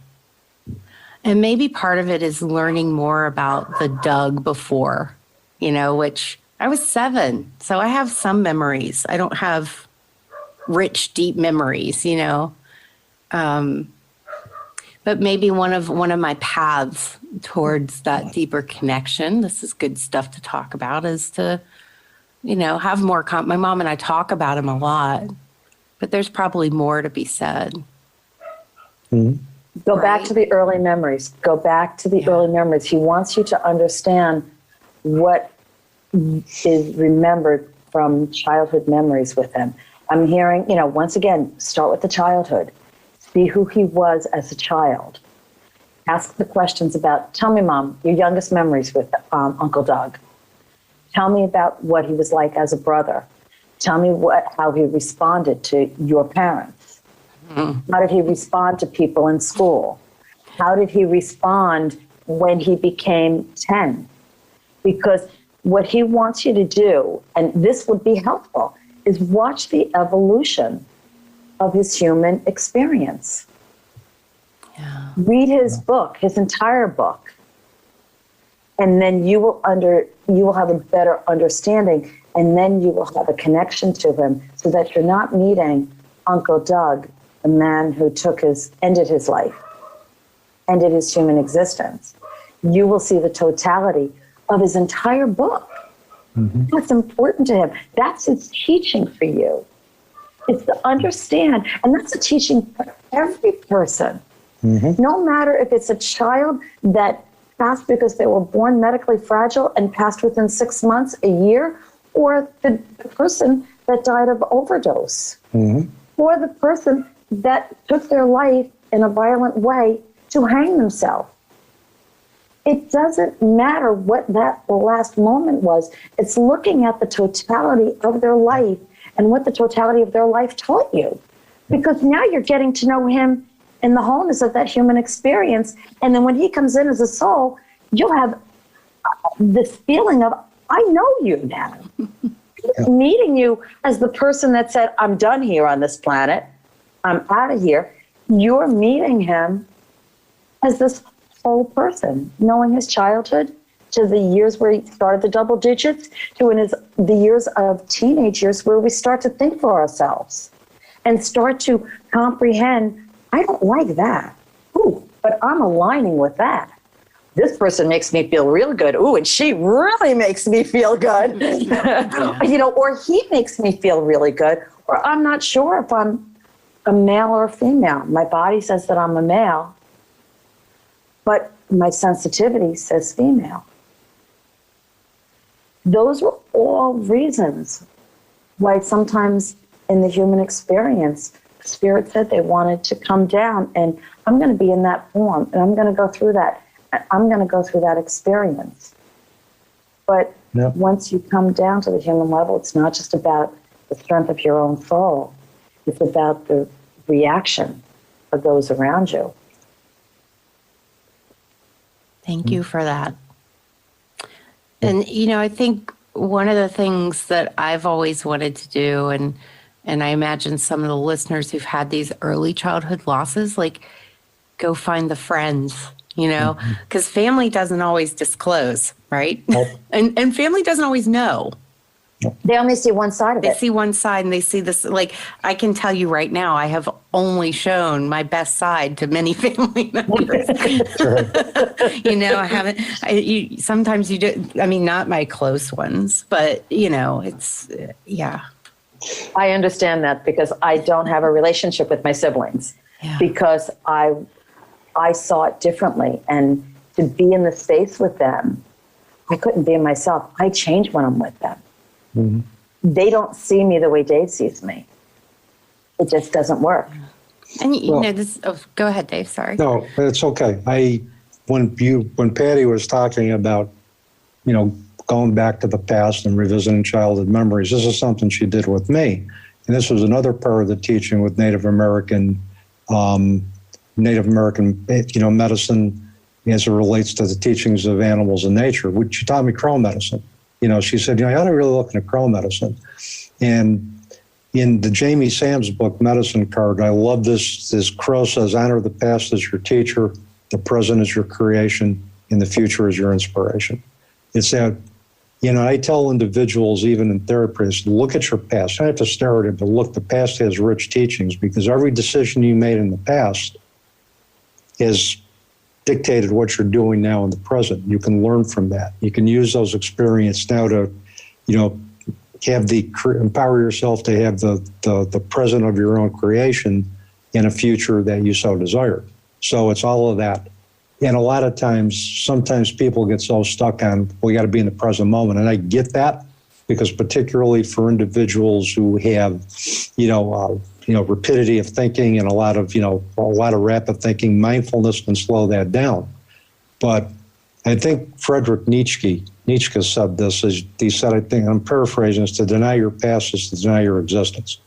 Speaker 1: And maybe part of it is learning more about the Doug before, which I was 7. So I have some memories. I don't have rich, deep memories, but maybe one of my paths towards that deeper connection, this is good stuff to talk about, is to, have more, my mom and I talk about him a lot, but there's probably more to be said.
Speaker 3: Go back to the early memories. Go back to the early memories. He wants you to understand what is remembered from childhood memories with him. I'm hearing, once again, start with the childhood. See who he was as a child. Ask the questions about, tell me, Mom, your youngest memories with Uncle Doug. Tell me about what he was like as a brother. Tell me how he responded to your parents. How did he respond to people in school? How did he respond when he became 10? Because what he wants you to do, and this would be helpful, is watch the evolution of his human experience.
Speaker 1: Yeah.
Speaker 3: Read his book, his entire book, and then you will have a better understanding, and then you will have a connection to him, so that you're not meeting Uncle Doug, the man who ended his life, ended his human existence. You will see the totality of his entire book. That's important to him. That's his teaching for you. It's to understand, and that's a teaching for every person. No matter if it's a child that passed because they were born medically fragile and passed within 6 months, a year, or the person that died of overdose, or the person that took their life in a violent way to hang themselves. It doesn't matter what that last moment was. It's looking at the totality of their life and what the totality of their life taught you. Because now you're getting to know him in the wholeness of that human experience. And then when he comes in as a soul, you'll have this feeling of, I know you now. Meeting you as the person that said, I'm done here on this planet. I'm out of here. You're meeting him as this whole person, knowing his childhood to the years where he started the double digits, to the years of teenage years where we start to think for ourselves and start to comprehend, I don't like that. Ooh, but I'm aligning with that. This person makes me feel real good. Ooh, and she really makes me feel good. Or he makes me feel really good. Or I'm not sure if I'm a male or a female. My body says that I'm a male, but my sensitivity says female. Those were all reasons why sometimes in the human experience, Spirit said they wanted to come down, and I'm going to be in that form, and I'm going to go through that. I'm going to go through that experience. But once you come down to the human level, it's not just about the strength of your own soul. It's about the reaction of those around you.
Speaker 1: Thank you for that. And, I think one of the things that I've always wanted to do, and I imagine some of the listeners who've had these early childhood losses, like go find the friends, you know, because family doesn't always disclose, right?
Speaker 2: Nope.
Speaker 1: And family doesn't always know.
Speaker 3: They only see one side of
Speaker 1: They
Speaker 3: it.
Speaker 1: see one side and they see this. Like, I can tell you right now, I have only shown my best side to many family members. You know, I haven't, sometimes you do, I mean, not my close ones, but, you know, it's, yeah.
Speaker 3: I understand that because I don't have a relationship with my siblings because I saw it differently. And to be in the space with them, I couldn't be myself. I change when I'm with them. Mm-hmm. They don't see me the way Dave sees me. It just doesn't work.
Speaker 1: And you know this. Oh, go ahead, Dave. Sorry.
Speaker 2: No, it's okay. When Patty was talking about, you know, going back to the past and revisiting childhood memories, this is something she did with me, and this was another part of the teaching with Native American, medicine as it relates to the teachings of animals and nature. Which she taught me crow medicine. You know, she said, you know, I ought to really look into crow medicine. And in the Jamie Sam's book, Medicine Card, I love this. This crow says, honor the past as your teacher, the present is your creation, and the future is your inspiration. It's that, you know, I tell individuals, even in therapy, look at your past. I have to stare at it, but look, the past has rich teachings because every decision you made in the past is dictated what you're doing now in the present. You can learn from that. You can use those experiences now to, you know, empower yourself to have the present of your own creation in a future that you so desire. So it's all of that. And a lot of times, sometimes people get so stuck on, we got to be in the present moment. And I get that because particularly for individuals who have, rapidity of thinking and a lot of rapid thinking, mindfulness can slow that down. But I think Friedrich Nietzsche said this, he said, I think, I'm paraphrasing, is to deny your past is to deny your existence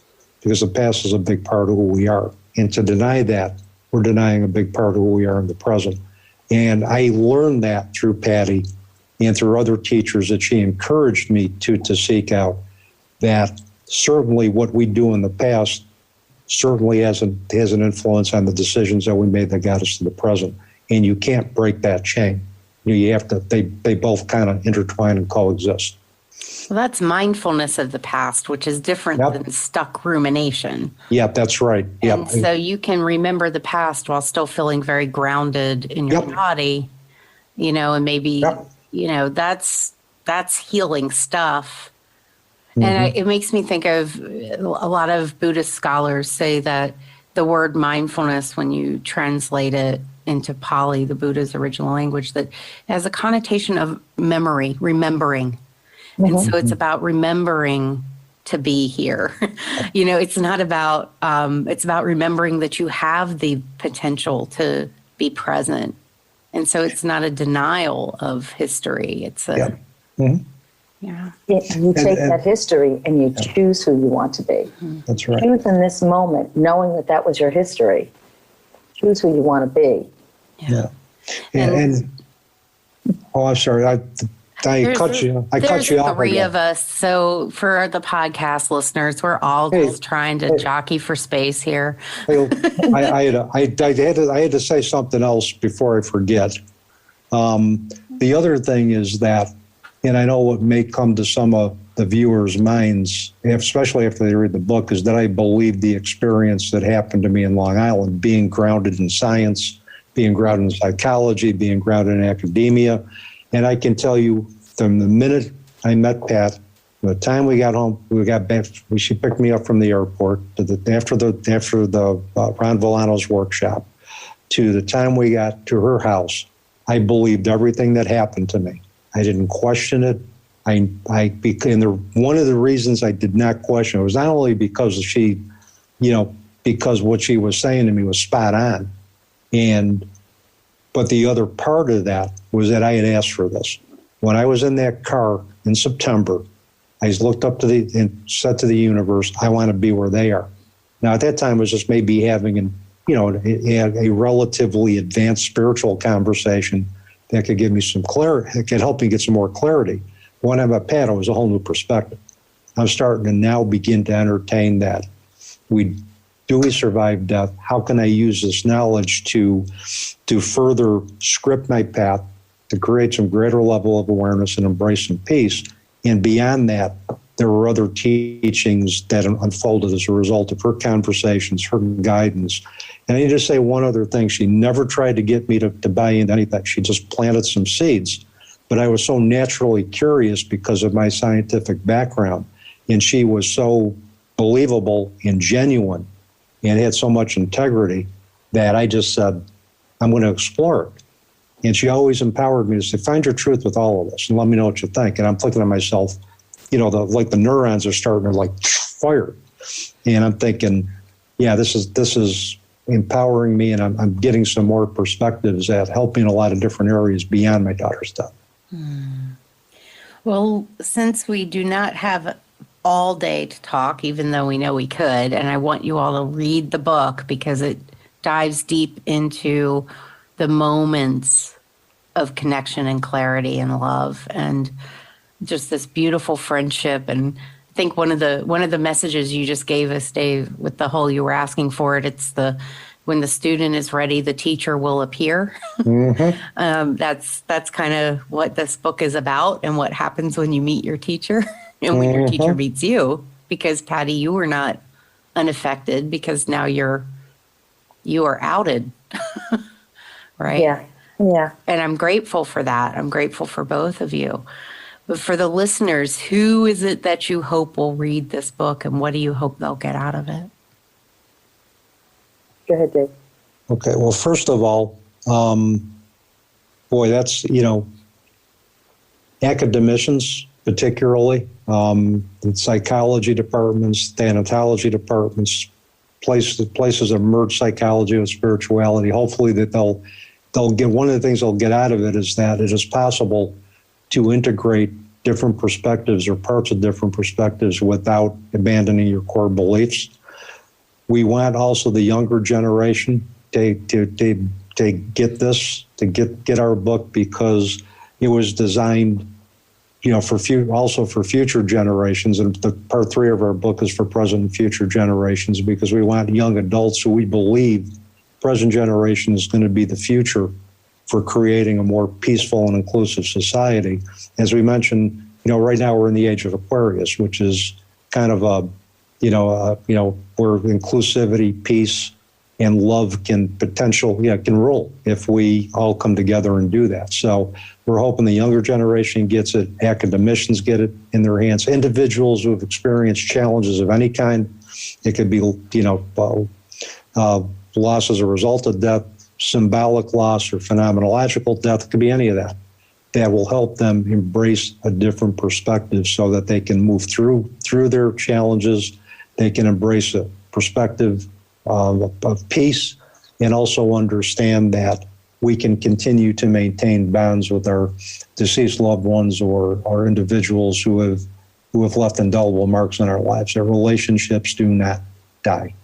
Speaker 2: because the past is a big part of who we are. And to deny that, we're denying a big part of who we are in the present. And I learned that through Patty and through other teachers that she encouraged me to seek out, that certainly what we do in the past certainly has an influence on the decisions that we made that got us to the present. And you can't break that chain. You have to, they both kind of intertwine and coexist.
Speaker 1: Well, that's mindfulness of the past, which is different than stuck rumination.
Speaker 2: Yep, that's right. Yep.
Speaker 1: And so you can remember the past while still feeling very grounded in your body, you know, and maybe, you know, that's healing stuff. Mm-hmm. And it makes me think of a lot of Buddhist scholars say that the word mindfulness, when you translate it into Pali, the Buddha's original language, that has a connotation of memory, remembering. Mm-hmm. And so it's about remembering to be here. You know, it's not about, it's about remembering that you have the potential to be present. And so it's not a denial of history. It's a, you
Speaker 3: take that history and you choose who you want to be.
Speaker 2: That's right.
Speaker 3: Choose in this moment, knowing that was your history. Choose who you want to be.
Speaker 2: Yeah. And I'm sorry. I cut you off.
Speaker 1: There's three of us. So for the podcast listeners, we're all just trying to jockey for space here.
Speaker 2: I had to say something else before I forget. The other thing is that, and I know what may come to some of the viewers' minds, especially after they read the book, is that I believe the experience that happened to me in Long Island, being grounded in science, being grounded in psychology, being grounded in academia. And I can tell you from the minute I met Pat, the time we got home, we got back, she picked me up from the airport after the Ron Villano's workshop, to the time we got to her house, I believed everything that happened to me. I didn't question it. One of the reasons I did not question it was not only because because what she was saying to me was spot on, but the other part of that was that I had asked for this. When I was in that car in September, I looked up and said to the universe, I want to be where they are. Now, at that time, it was just maybe having a relatively advanced spiritual conversation that could give me some clarity, it could help me get some more clarity. When I met Pat, it was a whole new perspective. I'm starting to now begin to entertain that we Do we survive death? How can I use this knowledge to further script my path, to create some greater level of awareness and embrace some peace? And beyond that, there were other teachings that unfolded as a result of her conversations, her guidance. And I need to say one other thing. She never tried to get me to buy into anything. She just planted some seeds. But I was so naturally curious because of my scientific background. And she was so believable and genuine and had so much integrity that I just said, I'm going to explore it. And she always empowered me to say, find your truth with all of this and let me know what you think. And I'm thinking to myself, the neurons are starting to fire. And I'm thinking, yeah, this is empowering me, and I'm getting some more perspectives at helping a lot of different areas beyond my daughter's death.
Speaker 1: Well, since we do not have all day to talk, even though we know we could, and I want you all to read the book because it dives deep into the moments of connection and clarity and love and just this beautiful friendship. And I think one of the messages you just gave us, Dave, with the whole you were asking for it, it's when the student is ready, the teacher will appear.
Speaker 2: Mm-hmm.
Speaker 1: That's kind of what this book is about and what happens when you meet your teacher and when your teacher meets you. Because, Patty, you were not unaffected because now you are outed, right?
Speaker 3: Yeah.
Speaker 1: And I'm grateful for that. I'm grateful for both of you. But for the listeners, who is it that you hope will read this book, and what do you hope they'll get out of it?
Speaker 3: Go ahead, Dave.
Speaker 2: Okay. Well, first of all, that's, academicians particularly, the psychology departments, thanatology departments, places that merge psychology with spirituality. Hopefully that they'll get, one of the things they'll get out of it is that it is possible to integrate different perspectives or parts of different perspectives without abandoning your core beliefs. We want also the younger generation to get this, to get our book, because it was designed, for future generations. And the part 3 of our book is for present and future generations, because we want young adults who we believe present generation is going to be the future for creating a more peaceful and inclusive society. As we mentioned, right now we're in the age of Aquarius, which is kind of where inclusivity, peace, and love can rule if we all come together and do that. So we're hoping the younger generation gets it, academicians get it in their hands, individuals who have experienced challenges of any kind. It could be, loss as a result of death, symbolic loss, or phenomenological death. It could be any of that. That will help them embrace a different perspective so that they can move through their challenges. They can embrace a perspective of peace, and also understand that we can continue to maintain bonds with our deceased loved ones or individuals who have left indelible marks in our lives. Their relationships do not die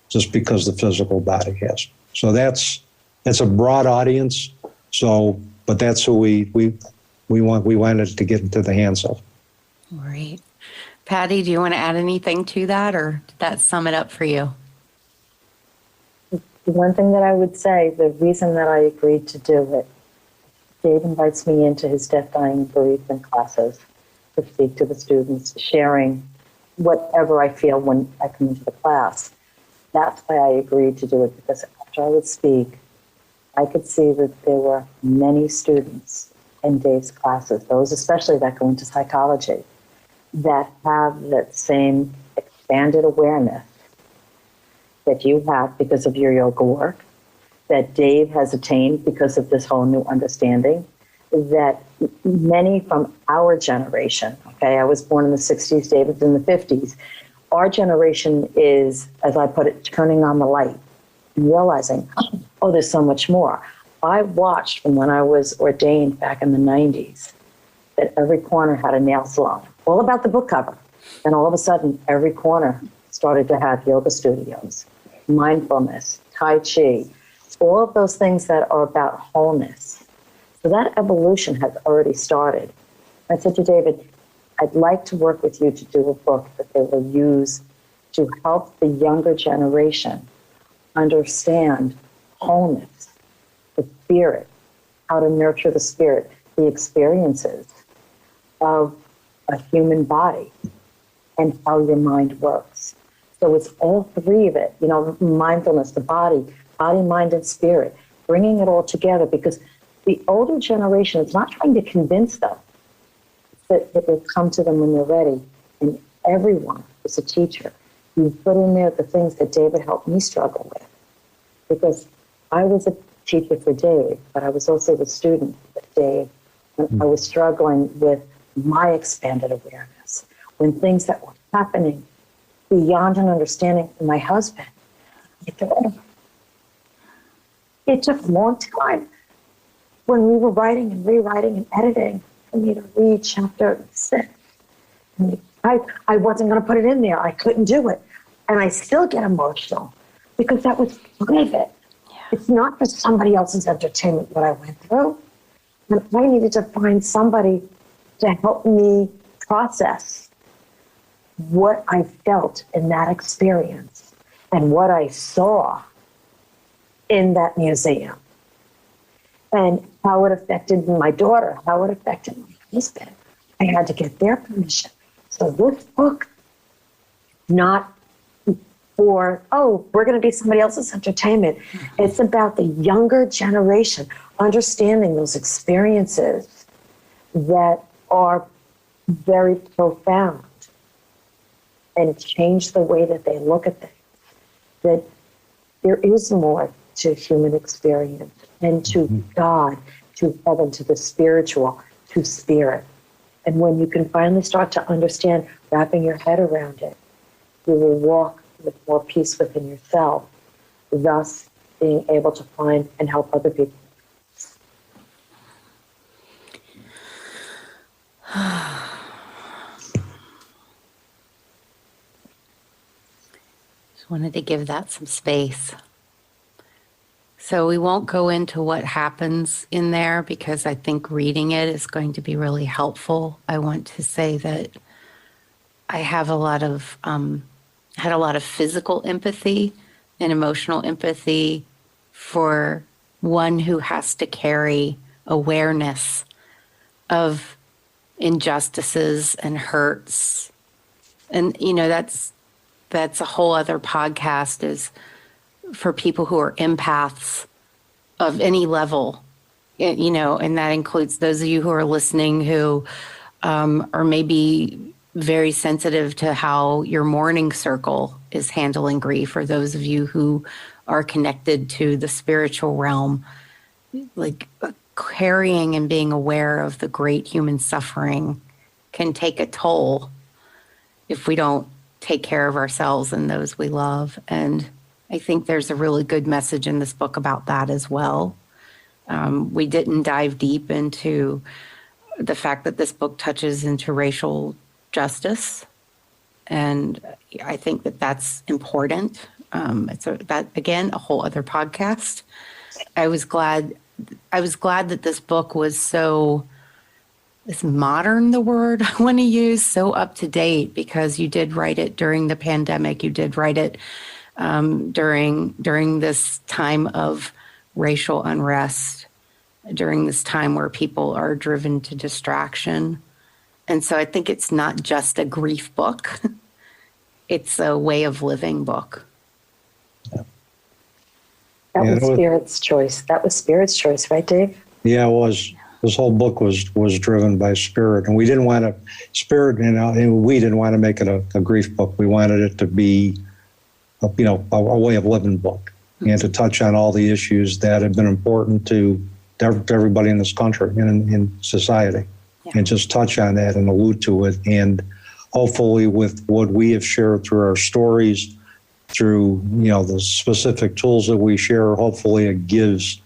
Speaker 2: just because the physical body has. So that's a broad audience. But that's who we wanted to get into the hands of.
Speaker 1: Great. Patty, do you want to add anything to that, or did that sum it up for you?
Speaker 3: The one thing that I would say, the reason that I agreed to do it, Dave invites me into his death, dying, bereavement classes to speak to the students, sharing whatever I feel when I come into the class. That's why I agreed to do it, because after I would speak, I could see that there were many students in Dave's classes, those especially that go into psychology, that have that same expanded awareness that you have because of your yoga work, that Dave has attained because of this whole new understanding, that many from our generation, okay, I was born in the 60s, David's in the 50s, our generation is, as I put it, turning on the light and realizing, oh, there's so much more. I watched from when I was ordained back in the 90s that every corner had a nail salon, all about the book cover. And all of a sudden, every corner started to have yoga studios, mindfulness, Tai Chi, all of those things that are about wholeness. So that evolution has already started. I said to David, I'd like to work with you to do a book that they will use to help the younger generation understand wholeness, the spirit, how to nurture the spirit, the experiences of a human body, and how your mind works. So it's all three of it, mindfulness, the body, mind, and spirit, bringing it all together, because the older generation is not trying to convince them that it will come to them when they're ready. And everyone is a teacher. You put in there the things that David helped me struggle with, because I was a teacher for Dave, but I was also the student of Dave. And I was struggling with my expanded awareness when things that were happening beyond an understanding of my husband. It took a long time when we were writing and rewriting and editing for me to read chapter 6. And I wasn't going to put it in there. I couldn't do it. And I still get emotional because that was private. Yeah. It's not for somebody else's entertainment what I went through. And I needed to find somebody to help me process what I felt in that experience and what I saw in that museum, and how it affected my daughter, how it affected my husband. I had to get their permission. So this book, not for, we're going to be somebody else's entertainment. It's about the younger generation understanding those experiences that are very profound and change the way that they look at things. That there is more to human experience and to God, to heaven, to the spiritual, to spirit. And when you can finally start to understand, wrapping your head around it, you will walk with more peace within yourself, thus being able to find and help other people.
Speaker 1: Just wanted to give that some space. So we won't go into what happens in there because I think reading it is going to be really helpful. I want to say that I have had a lot of physical empathy and emotional empathy for one who has to carry awareness of injustices and hurts. And, that's a whole other podcast, is for people who are empaths of any level, and that includes those of you who are listening who are maybe very sensitive to how your mourning circle is handling grief, or those of you who are connected to the spiritual realm, like carrying and being aware of the great human suffering can take a toll if we don't take care of ourselves and those we love. And I think there's a really good message in this book about that as well. We didn't dive deep into the fact that this book touches into racial justice, and I think that that's important. It's a whole other podcast. I was glad that this book was so, is modern the word I want to use, so up to date, because you did write it during the pandemic. You did write it during this time of racial unrest, during this time where people are driven to distraction. And so I think it's not just a grief book. It's a way of living book.
Speaker 3: That was Spirit's choice. That was Spirit's choice, right, Dave?
Speaker 2: Yeah, it was. This whole book was driven by Spirit, and we didn't want to make it a grief book. We wanted it to be a way of living book, and to touch on all the issues that have been important to everybody in this country and in society, and just touch on that and allude to it. And hopefully with what we have shared through our stories, through, the specific tools that we share, hopefully it gives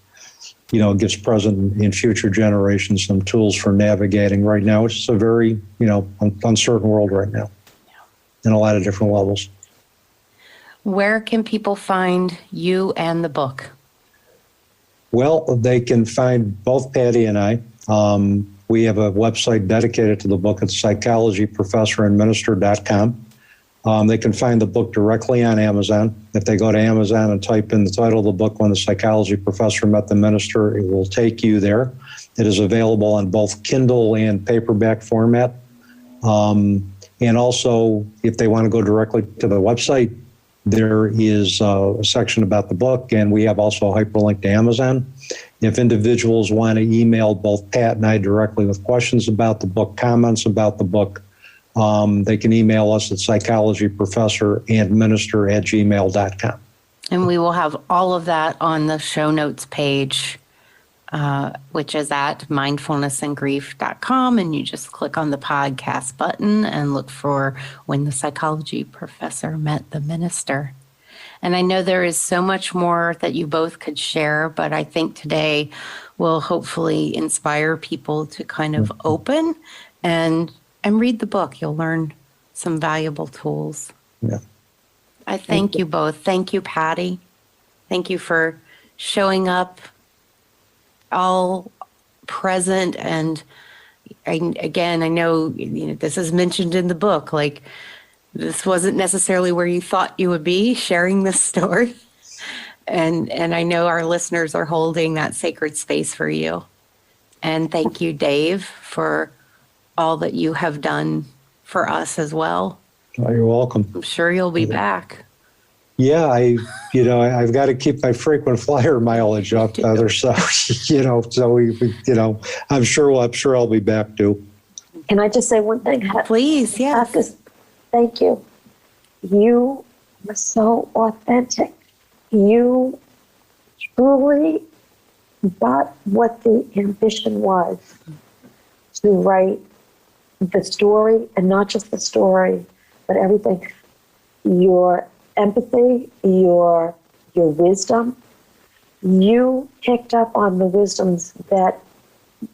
Speaker 2: present and future generations some tools for navigating right now. It's just a very, uncertain world right now in a lot of different levels.
Speaker 1: Where can people find you and the book?
Speaker 2: Well, they can find both Patty and I. We have a website dedicated to the book. It's psychologyprofessorandminister.com. They can find the book directly on Amazon. If they go to Amazon and type in the title of the book, When the Psychology Professor Met the Minister, it will take you there. It is available on both Kindle and paperback format. And also, if they want to go directly to the website, there is a section about the book, and we have also a hyperlink to Amazon. If individuals want to email both Pat and I directly with questions about the book, comments about the book, they can email us at psychologyprofessorandminister@gmail.com.
Speaker 1: And we will have all of that on the show notes page, which is at mindfulnessandgrief.com. And you just click on the podcast button and look for When the Psychology Professor Met the Minister. And I know there is so much more that you both could share, but I think today will hopefully inspire people to kind of open and read the book. You'll learn some valuable tools.
Speaker 2: Yeah.
Speaker 1: I thank you both. Thank you, Patty. Thank you for showing up all present. And I know, this is mentioned in the book, like this wasn't necessarily where you thought you would be sharing this story. And I know our listeners are holding that sacred space for you. And thank you, Dave, for all that you have done for us as well.
Speaker 2: Oh, you're welcome.
Speaker 1: I'm sure you'll be back.
Speaker 2: Yeah, I've got to keep my frequent flyer mileage up there. So, I'm sure I'll be back too.
Speaker 3: Can I just say one thing?
Speaker 1: Please, yes.
Speaker 3: Thank you. You were so authentic. You truly got what the ambition was to write the story, and not just the story, but everything. Your empathy, your wisdom. You picked up on the wisdoms that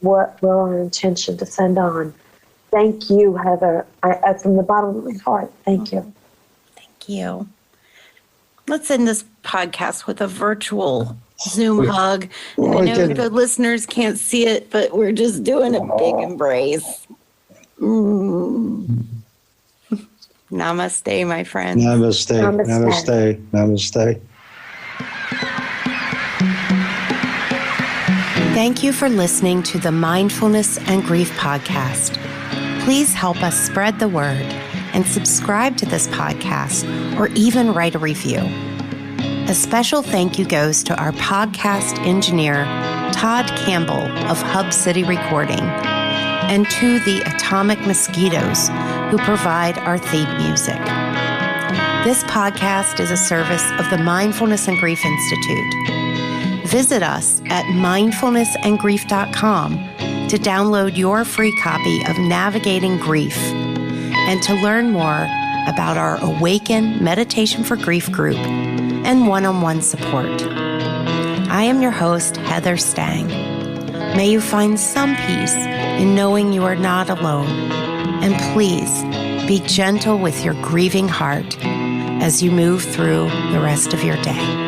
Speaker 3: were our intention to send on. Thank you, Heather. From the bottom of my heart, thank you.
Speaker 1: Thank you. Let's end this podcast with a virtual Zoom hug. And I know the listeners can't see it, but we're just doing a big embrace. Namaste, my friend.
Speaker 2: Namaste. Namaste. Namaste.
Speaker 1: Thank you for listening to the Mindfulness and Grief Podcast. Please help us spread the word and subscribe to this podcast or even write a review. A special thank you goes to our podcast engineer, Todd Campbell of Hub City Recording, and to the Atomic Mosquitoes who provide our theme music. This podcast is a service of the Mindfulness and Grief Institute. Visit us at mindfulnessandgrief.com to download your free copy of Navigating Grief and to learn more about our Awaken Meditation for Grief group and one-on-one support. I am your host, Heather Stang. May you find some peace in knowing you are not alone. And please be gentle with your grieving heart as you move through the rest of your day.